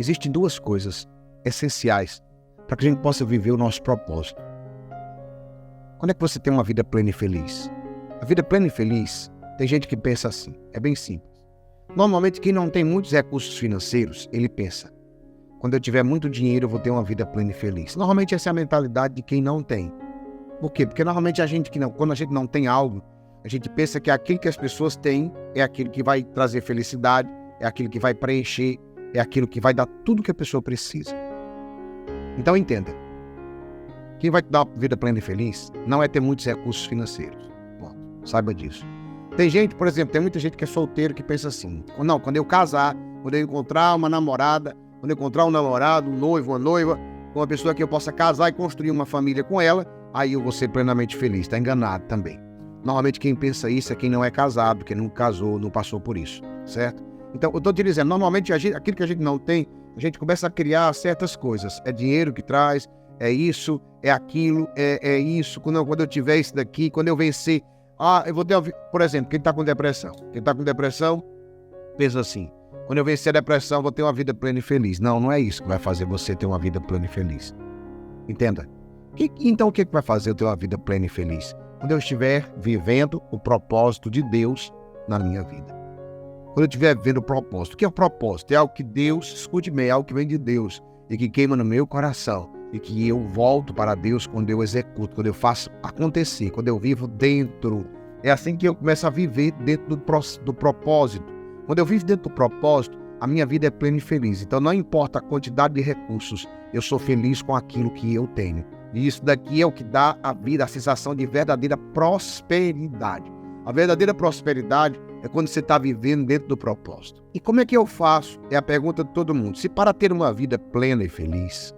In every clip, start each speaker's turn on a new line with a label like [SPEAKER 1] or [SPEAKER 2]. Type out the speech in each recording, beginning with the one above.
[SPEAKER 1] Existem duas coisas essenciais para que a gente possa viver o nosso propósito. Quando é que você tem uma vida plena e feliz? A vida plena e feliz, tem gente que pensa assim, é bem simples. Normalmente, quem não tem muitos recursos financeiros, ele pensa, quando eu tiver muito dinheiro, eu vou ter uma vida plena e feliz. Normalmente, essa é a mentalidade de quem não tem. Por quê? Porque normalmente quando a gente não tem algo, a gente pensa que aquilo que as pessoas têm é aquilo que vai trazer felicidade, é aquilo que vai preencher, é aquilo que vai dar tudo que a pessoa precisa. Então, entenda. Quem vai te dar uma vida plena e feliz não é ter muitos recursos financeiros. Bom, saiba disso. Tem gente, por exemplo, tem muita gente que é solteiro que pensa assim, não, quando eu casar, quando eu encontrar uma namorada, quando eu encontrar um namorado, um noivo, uma noiva, uma pessoa que eu possa casar e construir uma família com ela, aí eu vou ser plenamente feliz. Está enganado também. Normalmente quem pensa isso é quem não é casado, quem não casou, não passou por isso, certo? Então, eu estou te dizendo, normalmente aquilo que a gente não tem, a gente começa a criar certas coisas. É dinheiro que traz, é isso, é aquilo, é isso. Quando eu tiver isso daqui, quando eu vencer... eu vou ter... Por exemplo, quem está com depressão? Quem está com depressão, pensa assim, quando eu vencer a depressão, eu vou ter uma vida plena e feliz. Não é isso que vai fazer você ter uma vida plena e feliz. Entenda? Então, o que vai fazer eu ter uma vida plena e feliz? Quando eu estiver vivendo o propósito de Deus na minha vida. Quando eu estiver vivendo o propósito. O que é o propósito? É algo que Deus, escute bem, é algo que vem de Deus e que queima no meu coração e que eu volto para Deus quando eu executo, quando eu faço acontecer, quando eu vivo dentro. É assim que eu começo a viver dentro do propósito. Quando eu vivo dentro do propósito, a minha vida é plena e feliz. Então não importa a quantidade de recursos, eu sou feliz com aquilo que eu tenho. E isso daqui é o que dá à vida a sensação de verdadeira prosperidade. A verdadeira prosperidade é quando você está vivendo dentro do propósito. E como é que eu faço? É a pergunta de todo mundo. Se para ter uma vida plena e feliz,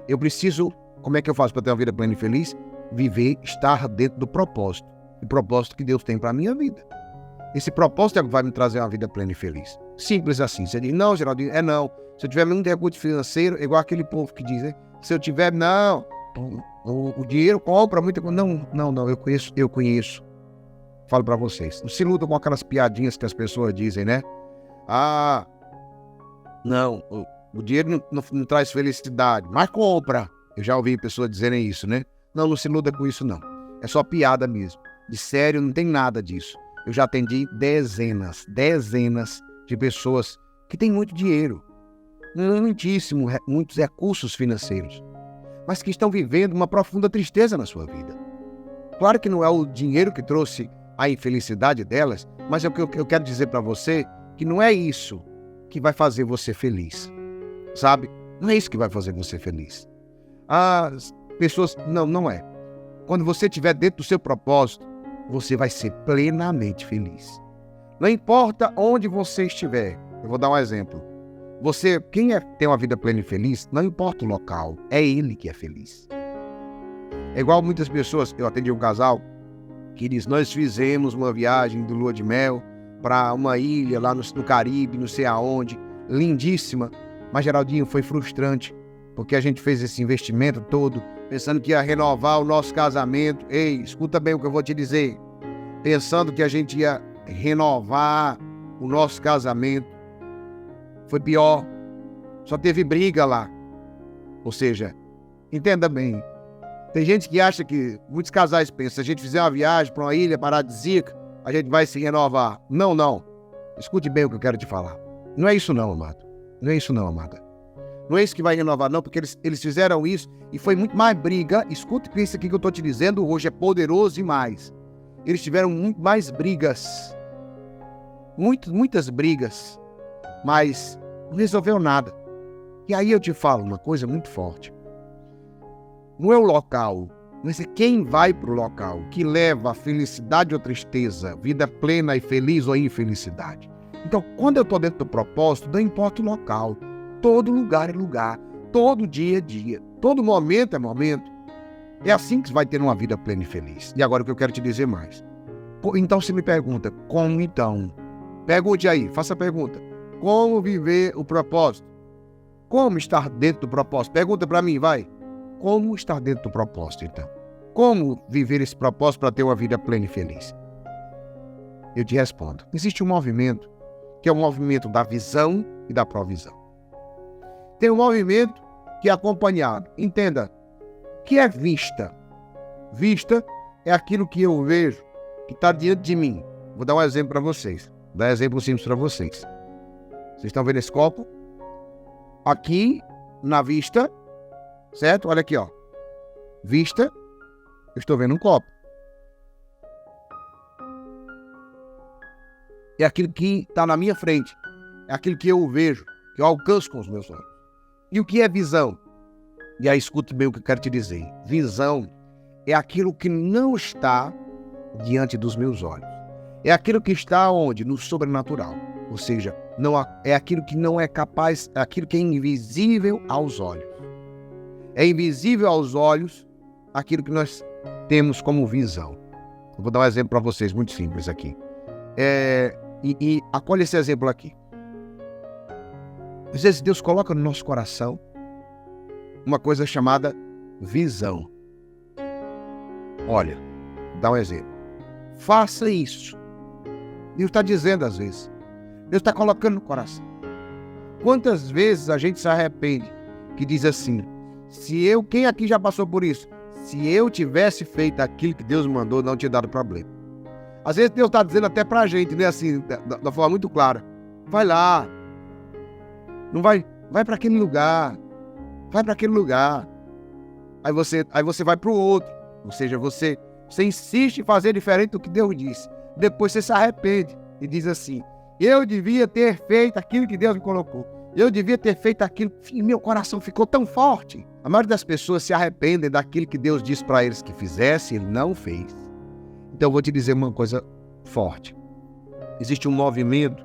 [SPEAKER 1] eu preciso... Como é que eu faço para ter uma vida plena e feliz? Estar dentro do propósito. O propósito que Deus tem para a minha vida. Esse propósito é o que vai me trazer uma vida plena e feliz. Simples assim. Você diz, não, Geraldinho, não. Se eu tiver muito recurso financeiro, é igual aquele povo que diz, né? Se eu tiver, não... O dinheiro compra muita coisa. Não, eu conheço. Falo pra vocês. Não se luta com aquelas piadinhas que as pessoas dizem, né? Não, o dinheiro não traz felicidade, mas compra. Eu já ouvi pessoas dizerem isso, né? Não se luta com isso, não. É só piada mesmo. De sério, não tem nada disso. Eu já atendi dezenas de pessoas que têm muito dinheiro, muitos recursos financeiros, mas que estão vivendo uma profunda tristeza na sua vida. Claro que não é o dinheiro que trouxe a infelicidade delas, mas é o que eu quero dizer para você, que não é isso que vai fazer você feliz, sabe? Não é isso que vai fazer você feliz. As pessoas, não é. Quando você estiver dentro do seu propósito, você vai ser plenamente feliz. Não importa onde você estiver. Eu vou dar um exemplo. Quem tem uma vida plena e feliz, não importa o local, é ele que é feliz. É igual muitas pessoas, eu atendi um casal que diz, nós fizemos uma viagem de lua de mel para uma ilha lá no Caribe, não sei aonde, lindíssima, mas Geraldinho, foi frustrante, porque a gente fez esse investimento todo, pensando que ia renovar o nosso casamento. Ei, escuta bem o que eu vou te dizer, pensando que a gente ia renovar o nosso casamento, foi pior, só teve briga lá. Ou seja, entenda bem, tem gente que acha que, muitos casais pensam, se a gente fizer uma viagem para uma ilha paradisíaca, a gente vai se renovar. Não. Escute bem o que eu quero te falar. Não é isso não, amado. Não é isso não, amada. Não é isso que vai renovar não, porque eles fizeram isso e foi muito mais briga. Escute isso aqui que eu estou te dizendo, hoje é poderoso demais. Eles tiveram muito mais brigas. Muitas brigas. Mas não resolveu nada. E aí eu te falo uma coisa muito forte. Não é o local, mas é quem vai para o local que leva a felicidade ou tristeza, vida plena e feliz ou infelicidade. Então, quando eu estou dentro do propósito, não importa o local. Todo lugar é lugar. Todo dia é dia. Todo momento é momento. É assim que você vai ter uma vida plena e feliz. E agora o que eu quero te dizer mais. Então você me pergunta, como então? Pergunte aí, faça a pergunta. Como viver o propósito? Como estar dentro do propósito? Pergunta para mim, vai. Como estar dentro do propósito, então? Como viver esse propósito para ter uma vida plena e feliz? Eu te respondo. Existe um movimento, que é o movimento da visão e da provisão. Tem um movimento que é acompanhado. Entenda, o que é vista? Vista é aquilo que eu vejo, que está diante de mim. Vou dar um exemplo para vocês. Vou dar um exemplo simples para vocês. Vocês estão vendo esse copo? Aqui, na vista, certo? Olha aqui, ó. Vista, eu estou vendo um copo. É aquilo que está na minha frente. É aquilo que eu vejo, que eu alcanço com os meus olhos. E o que é visão? E aí, escute bem o que eu quero te dizer. Visão é aquilo que não está diante dos meus olhos. É aquilo que está onde? No sobrenatural. Ou seja, é aquilo que não é capaz, é aquilo que é invisível aos olhos. É invisível aos olhos aquilo que nós temos como visão. Eu vou dar um exemplo para vocês, muito simples aqui. E acolhe esse exemplo aqui. Às vezes Deus coloca no nosso coração uma coisa chamada visão. Olha, dá um exemplo. Faça isso. Deus está dizendo às vezes. Deus está colocando no coração. Quantas vezes a gente se arrepende que diz assim, quem aqui já passou por isso? Se eu tivesse feito aquilo que Deus mandou, não tinha dado problema. Às vezes Deus está dizendo até pra gente, né, assim, da forma muito clara. Vai lá. Não vai para aquele lugar. Vai para aquele lugar. Aí você vai para o outro. Ou seja, você insiste em fazer diferente do que Deus disse. Depois você se arrepende e diz assim, eu devia ter feito aquilo que Deus me colocou. Eu devia ter feito aquilo. Meu coração ficou tão forte. A maioria das pessoas se arrependem daquilo que Deus disse para eles que fizesse e não fez. Então eu vou te dizer uma coisa forte. Existe um movimento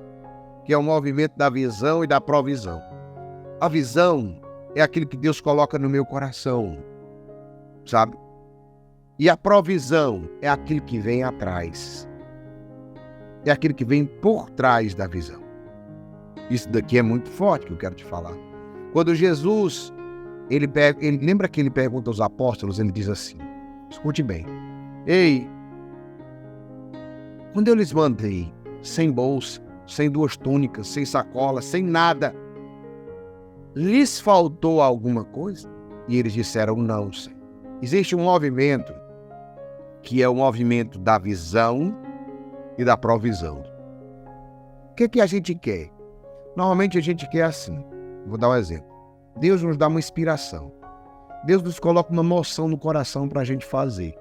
[SPEAKER 1] que é o movimento da visão e da provisão. A visão é aquilo que Deus coloca no meu coração, sabe? E a provisão é aquilo que vem atrás. É aquilo que vem por trás da visão. Isso daqui é muito forte que eu quero te falar. Quando Jesus, ele lembra que ele pergunta aos apóstolos, ele diz assim, escute bem, ei, quando eu lhes mandei sem bolsa, sem 2 túnicas, sem sacola, sem nada, lhes faltou alguma coisa? E eles disseram, não, Senhor. Existe um movimento que é o movimento da visão e da provisão. O que a gente quer? Normalmente a gente quer assim. Vou dar um exemplo. Deus nos dá uma inspiração. Deus nos coloca uma moção no coração para a gente fazer.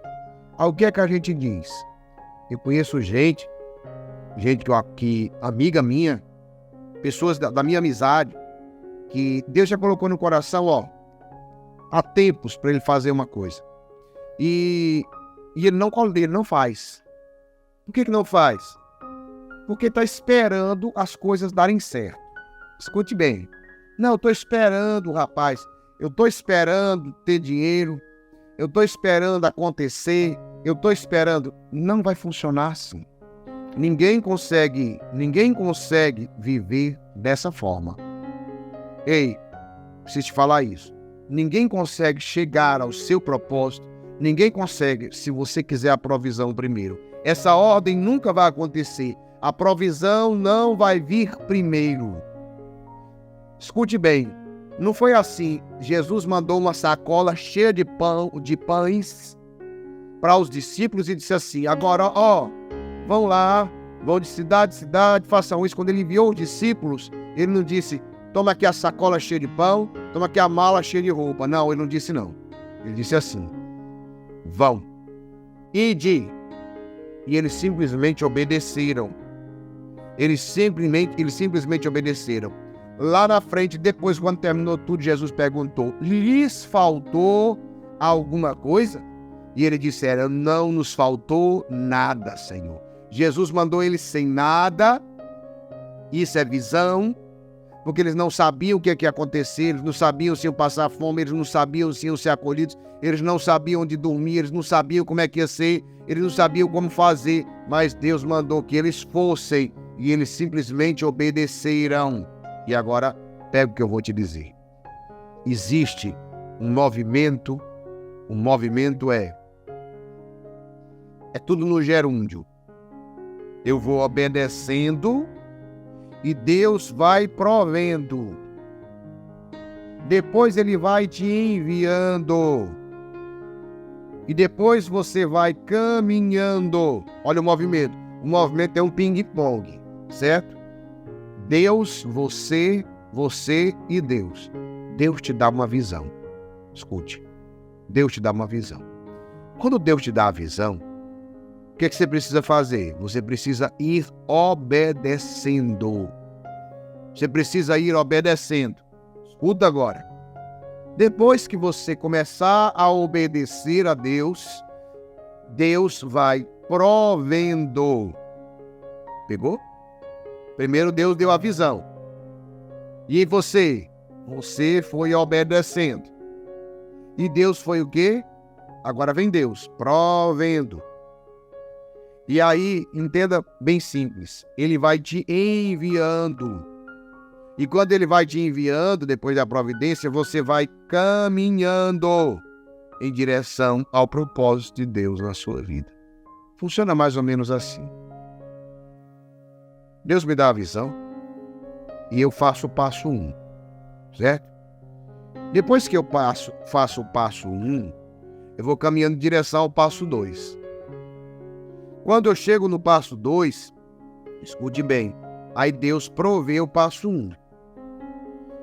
[SPEAKER 1] Aí o que é que a gente diz? Eu conheço gente que amiga minha, pessoas da minha amizade, que Deus já colocou no coração, ó, há tempos para ele fazer uma coisa. E ele não faz. Por que não faz? Porque está esperando as coisas darem certo. Escute bem. Não, eu estou esperando, rapaz. Eu estou esperando ter dinheiro. Eu estou esperando acontecer. Eu estou esperando. Não vai funcionar assim. Ninguém consegue viver dessa forma. Ei, preciso te falar isso. Ninguém consegue chegar ao seu propósito. Ninguém consegue se você quiser a provisão primeiro. Essa ordem nunca vai acontecer. A provisão não vai vir primeiro. Escute bem, não foi assim. Jesus mandou uma sacola cheia de pães para os discípulos e disse assim, agora, ó, vão lá, vão de cidade em cidade, façam isso. Quando ele enviou os discípulos, ele não disse, toma aqui a sacola cheia de pão, toma aqui a mala cheia de roupa. Não, ele não disse não. Ele disse assim, vão, ide. E eles simplesmente obedeceram. Eles simplesmente obedeceram. Lá na frente, depois, quando terminou tudo, Jesus perguntou, lhes faltou alguma coisa? E eles disseram, não nos faltou nada, Senhor. Jesus mandou eles sem nada. Isso é visão. Porque eles não sabiam o que ia acontecer, eles não sabiam se iam passar fome, eles não sabiam se iam ser acolhidos, eles não sabiam onde dormir, eles não sabiam como é que ia ser, eles não sabiam como fazer, mas Deus mandou que eles fossem e eles simplesmente obedeceram. E agora, pega o que eu vou te dizer. Existe um movimento é tudo no gerúndio. Eu vou obedecendo e Deus vai provendo. Depois ele vai te enviando. E depois você vai caminhando. Olha o movimento. O movimento é um ping-pong, certo? Deus, você e Deus. Deus te dá uma visão. Escute. Deus te dá uma visão. Quando Deus te dá a visão, o que você precisa fazer? Você precisa ir obedecendo. Você precisa ir obedecendo. Escuta agora. Depois que você começar a obedecer a Deus, Deus vai provendo. Pegou? Primeiro Deus deu a visão. E você? Você foi obedecendo. E Deus foi o quê? Agora vem Deus, provendo. E aí, entenda bem simples, ele vai te enviando. E quando ele vai te enviando, depois da providência, você vai caminhando em direção ao propósito de Deus na sua vida. Funciona mais ou menos assim. Deus me dá a visão e eu faço o passo 1, certo? Depois que eu faço o passo 1, eu vou caminhando em direção ao passo 2. Quando eu chego no passo 2, escute bem, aí Deus provê o passo 1.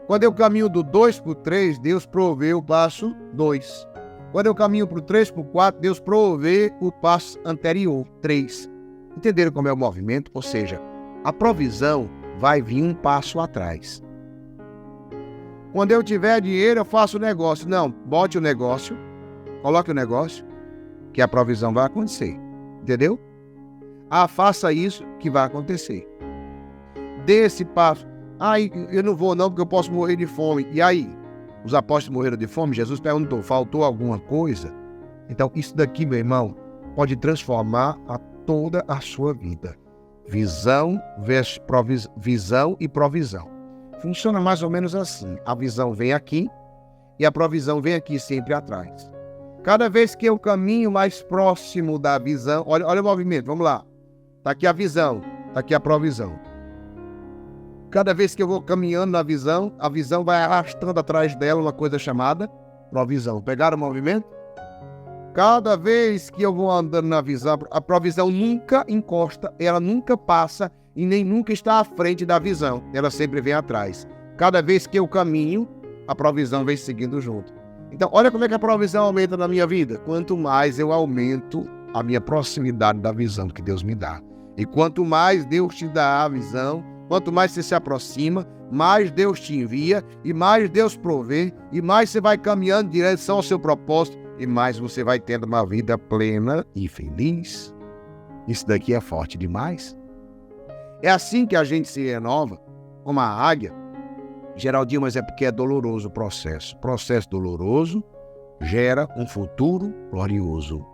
[SPEAKER 1] Quando eu caminho do 2 para o 3, Deus provê o passo 2. Quando eu caminho para o 3 para o 4, Deus provê o passo anterior, 3. Entenderam como é o movimento? Ou seja, a provisão vai vir um passo atrás. Quando eu tiver dinheiro, eu faço o negócio. Não, bote o negócio, coloque o negócio, que a provisão vai acontecer. Entendeu? Faça isso que vai acontecer. Dê esse passo. Eu não vou não, porque eu posso morrer de fome. E aí? Os apóstolos morreram de fome? Jesus perguntou, faltou alguma coisa? Então, isso daqui, meu irmão, pode transformar toda a sua vida. Visão e provisão. Funciona mais ou menos assim. A visão vem aqui e a provisão vem aqui sempre atrás. Cada vez que eu caminho mais próximo da visão, olha o movimento, vamos lá. Está aqui a visão, está aqui a provisão. Cada vez que eu vou caminhando na visão, a visão vai arrastando atrás dela uma coisa chamada provisão. Pegaram o movimento? Cada vez que eu vou andando na visão, a provisão nunca encosta, ela nunca passa e nem nunca está à frente da visão. Ela sempre vem atrás. Cada vez que eu caminho, a provisão vem seguindo junto. Então, olha como é que a provisão aumenta na minha vida. Quanto mais eu aumento a minha proximidade da visão que Deus me dá. E quanto mais Deus te dá a visão, quanto mais você se aproxima, mais Deus te envia, e mais Deus provê, e mais você vai caminhando em direção ao seu propósito, e mais você vai tendo uma vida plena e feliz. Isso daqui é forte demais. É assim que a gente se renova, como a águia. Geraldinho, mas é porque é doloroso o processo. Processo doloroso gera um futuro glorioso.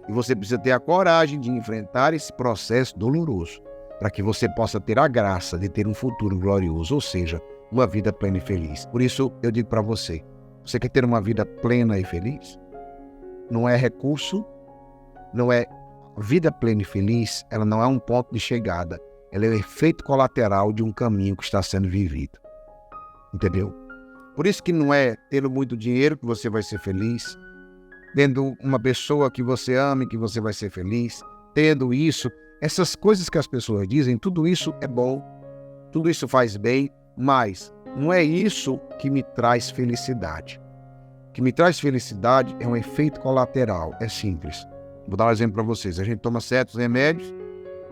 [SPEAKER 1] E você precisa ter a coragem de enfrentar esse processo doloroso, para que você possa ter a graça de ter um futuro glorioso, ou seja, uma vida plena e feliz. Por isso, eu digo para você, você quer ter uma vida plena e feliz? Não é recurso, não é vida plena e feliz, ela não é um ponto de chegada, ela é o efeito colateral de um caminho que está sendo vivido. Entendeu? Por isso que não é tendo muito dinheiro que você vai ser feliz, tendo uma pessoa que você ama e que você vai ser feliz, tendo isso. Essas coisas que as pessoas dizem, tudo isso é bom, tudo isso faz bem, mas não é isso que me traz felicidade. O que me traz felicidade é um efeito colateral, é simples. Vou dar um exemplo para vocês. A gente toma certos remédios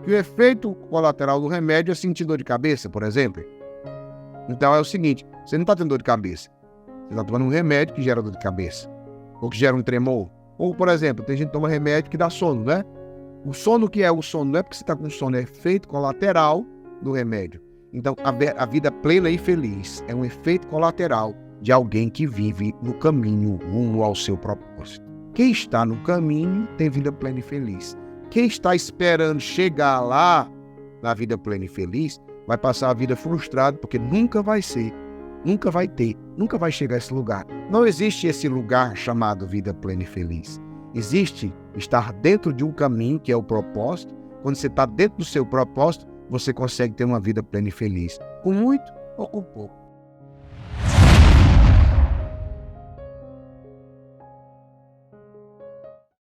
[SPEAKER 1] e o efeito colateral do remédio é sentir dor de cabeça, por exemplo. Então é o seguinte, você não está tendo dor de cabeça, você está tomando um remédio que gera dor de cabeça, ou que gera um tremor. Ou, por exemplo, tem gente que toma remédio que dá sono, né? O sono que é o sono, não é porque você está com sono, é efeito colateral do remédio. Então, a vida plena e feliz é um efeito colateral de alguém que vive no caminho rumo ao seu propósito. Quem está no caminho tem vida plena e feliz. Quem está esperando chegar lá, na vida plena e feliz, vai passar a vida frustrado, porque nunca vai ser, nunca vai ter, nunca vai chegar a esse lugar. Não existe esse lugar chamado vida plena e feliz. Existe estar dentro de um caminho que é o propósito. Quando você está dentro do seu propósito, você consegue ter uma vida plena e feliz, com muito ou com pouco.